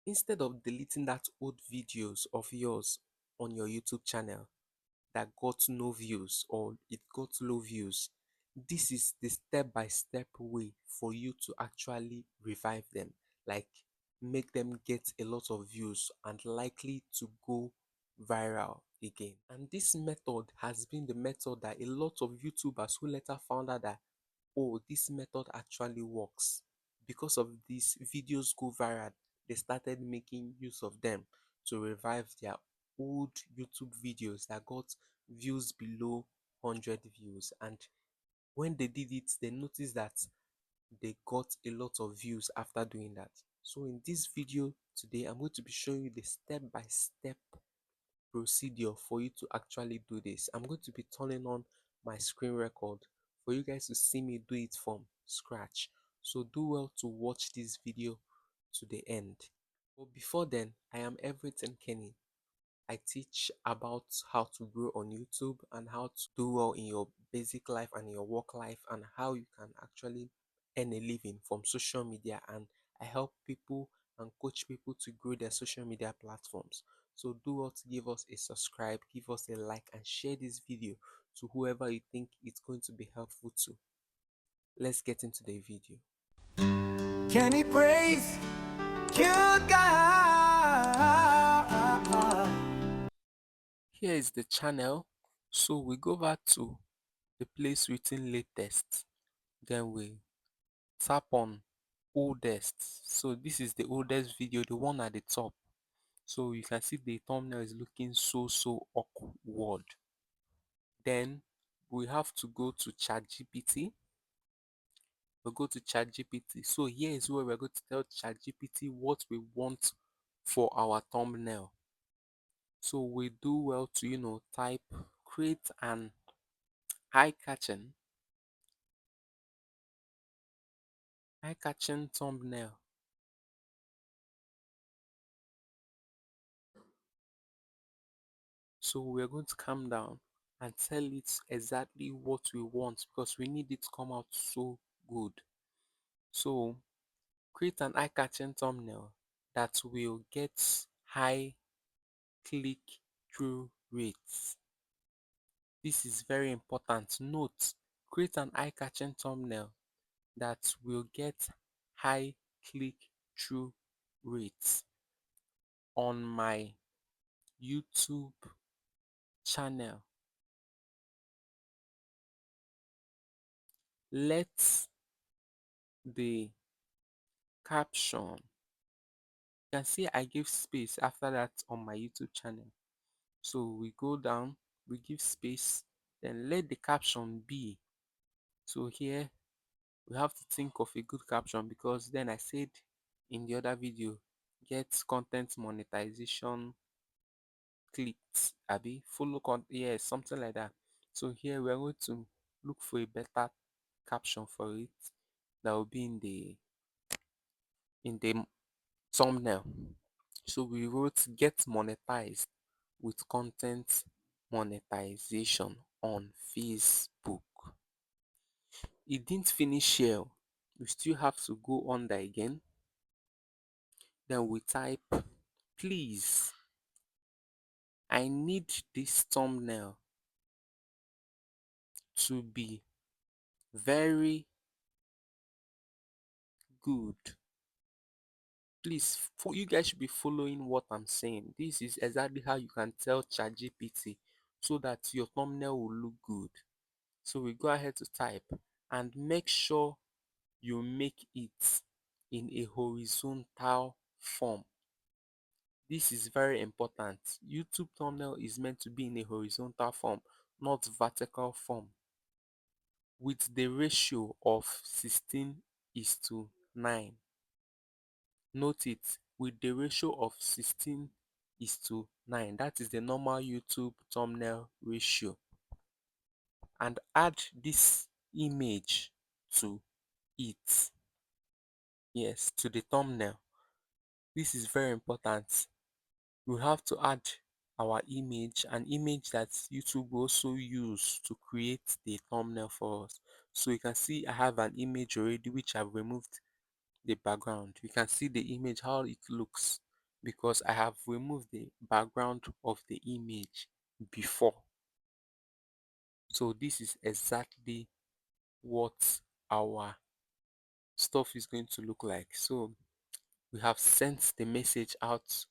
Instead of deleting that old videos of yours on your YouTube channel that got no views or it got low views, this is the step-by-step way for you to actually revive them, like make them get a lot of views and likely to go viral again. And this method has been the method that a lot of YouTubers who later found out that, oh, this method actually works. Because of these videos go viral, they started making use of them to revive their old YouTube videos that got views below 100 views. And when they did it, they noticed that they got a lot of views after doing that. So in this video today, I'm going to be showing you the step-by-step procedure for you to actually do this. I'm going to be turning on my screen record for you guys to see me do it from scratch. So do well to watch this video to the end. But before then, I am Everything Kenny. I teach about how to grow on YouTube and how to do well in your basic life and your work life and how you can actually earn a living from social media. And I help people and coach people to grow their social media platforms. So do well to give us a subscribe, give us a like, and share this video to whoever you think it's going to be helpful to. Let's get into the video. Can he praise you, God? Here is the channel. So we go back to the place written latest. Then we tap on oldest. So this is the oldest video, the one at the top. So you can see the thumbnail is looking so awkward. Then we have to go to ChatGPT. We'll go to ChatGPT. So here is where we're going to tell ChatGPT what we want for our thumbnail. So we do well to type create an eye-catching eye-catching thumbnail. So we're going to calm down and tell it exactly what we want because we need it to come out so good. So create an eye-catching thumbnail that will get high click-through rates. This is very important. Note, create an eye-catching thumbnail that will get high click-through rates on my YouTube channel. Let the caption, you can see I give space after that on my YouTube channel. So we go down, we give space, then let the caption be. So here we have to think of a good caption because then I said in the other video, get content monetization clicked, Abby, follow yeah, something like that. So here we're going to look for a better caption for it that will be in the thumbnail. So we wrote get monetized with content monetization on Facebook. It didn't finish here. We still have to go under again. Then we type, please, I need this thumbnail to be very good. Please, for you guys should be following what I'm saying. This is exactly how you can tell ChatGPT so that your thumbnail will look good. So we go ahead to type and make sure you make it in a horizontal form. This is very important. YouTube thumbnail is meant to be in a horizontal form, not vertical form, with the ratio of 16 is to 9. Note it, with the ratio of 16 is to 9. That is the normal YouTube thumbnail ratio. And add this image to it. Yes, to the thumbnail. This is very important. We have to add our image, an image that YouTube will also use to create the thumbnail for us. So you can see I have an image already which I've removed the background. You can see the image, how it looks. because I have removed the background of the image before. So this is exactly what our stuff is going to look like. So we have sent the message out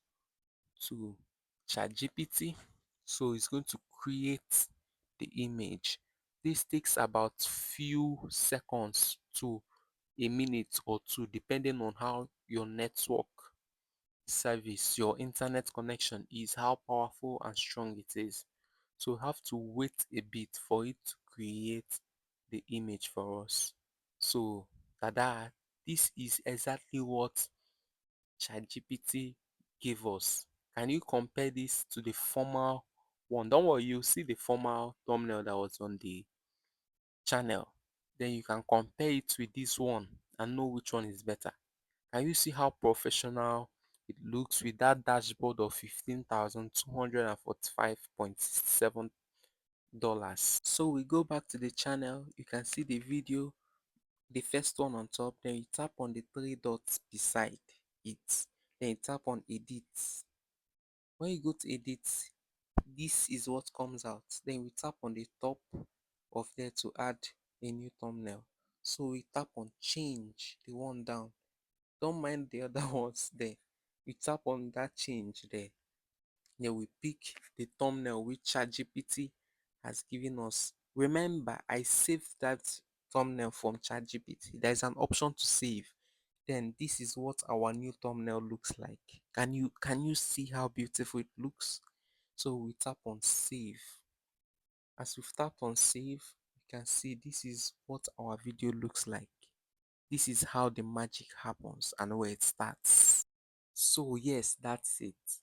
to ChatGPT. So it's going to create the image. This takes about few seconds to a minute or two, depending on how your network service, your internet connection is, how powerful and strong it is. So we have to wait a bit for it to create the image for us. So, tada, this is exactly what ChatGPT gave us. Can you compare this to the formal one? Don't worry, you see the formal thumbnail that was on the channel. Then you can compare it with this one and know which one is better. Can you see how professional it looks with that dashboard of $15,245.7? So we go back to the channel. You can see the video, the first one on top. Then you tap on the three dots beside it. Then you tap on edit. When you go to edit, this is what comes out. Then we tap on the top of there to add a new thumbnail. So we tap on change, the one down. Don't mind the other ones there. We tap on that change there. Then we pick the thumbnail which ChatGPT has given us. Remember, I saved that thumbnail from ChatGPT. There is an option to save. Then this is what our new thumbnail looks like. Can you see how beautiful it looks? So we tap on save. As we've tapped on save, you can see this is what our video looks like. This is how the magic happens and where it starts. So yes, that's it.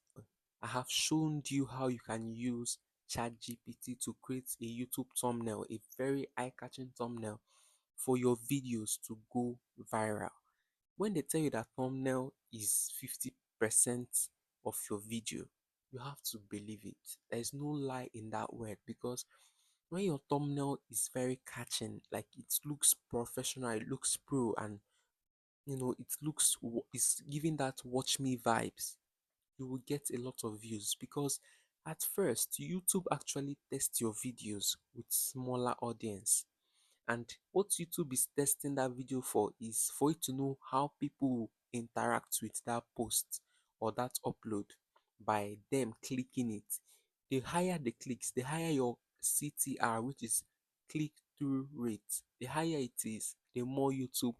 I have shown you how you can use ChatGPT to create a YouTube thumbnail, a very eye-catching thumbnail for your videos to go viral. When they tell you that thumbnail is 50% of your video, you have to believe it. There is no lie in that word, because when your thumbnail is very catching, like it looks professional, it looks pro, and it's giving that watch me vibes, you will get a lot of views, because at first YouTube actually tests your videos with smaller audience. And what YouTube is testing that video for is for it to know how people interact with that post or that upload by them clicking it. The higher the clicks, the higher your CTR, which is click through rate, the higher it is, the more YouTube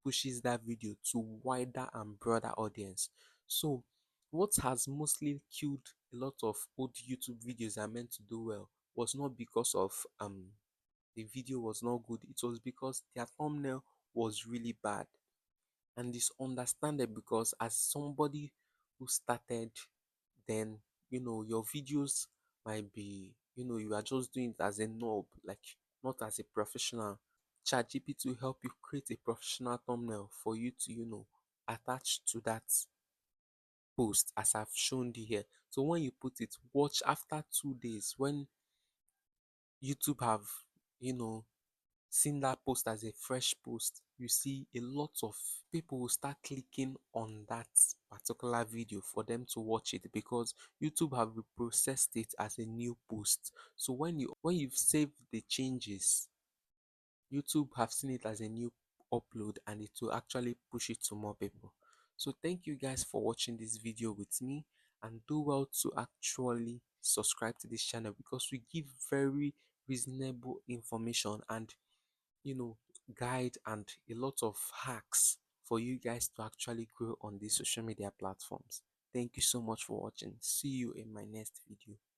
pushes that video to wider and broader audience. So what has mostly killed a lot of old YouTube videos that are meant to do well was not because of the video was not good, it was because their thumbnail was really bad. And it's understandable, because as somebody who started, then your videos might be, you are just doing it as a knob, like not as a professional. ChatGPT will help you create a professional thumbnail for you to attach to that post, as I've shown you here. So when you put it, watch after 2 days, when YouTube have you know seen that post as a fresh post, you see a lot of people will start clicking on that particular video for them to watch it, because YouTube have reprocessed it as a new post. So when you've saved the changes, YouTube have seen it as a new upload, and it will actually push it to more people. So thank you guys for watching this video with me, and do well to actually subscribe to this channel, because we give very reasonable information and you know guide and a lot of hacks for you guys to actually grow on these social media platforms. Thank you so much for watching. See you in my next video.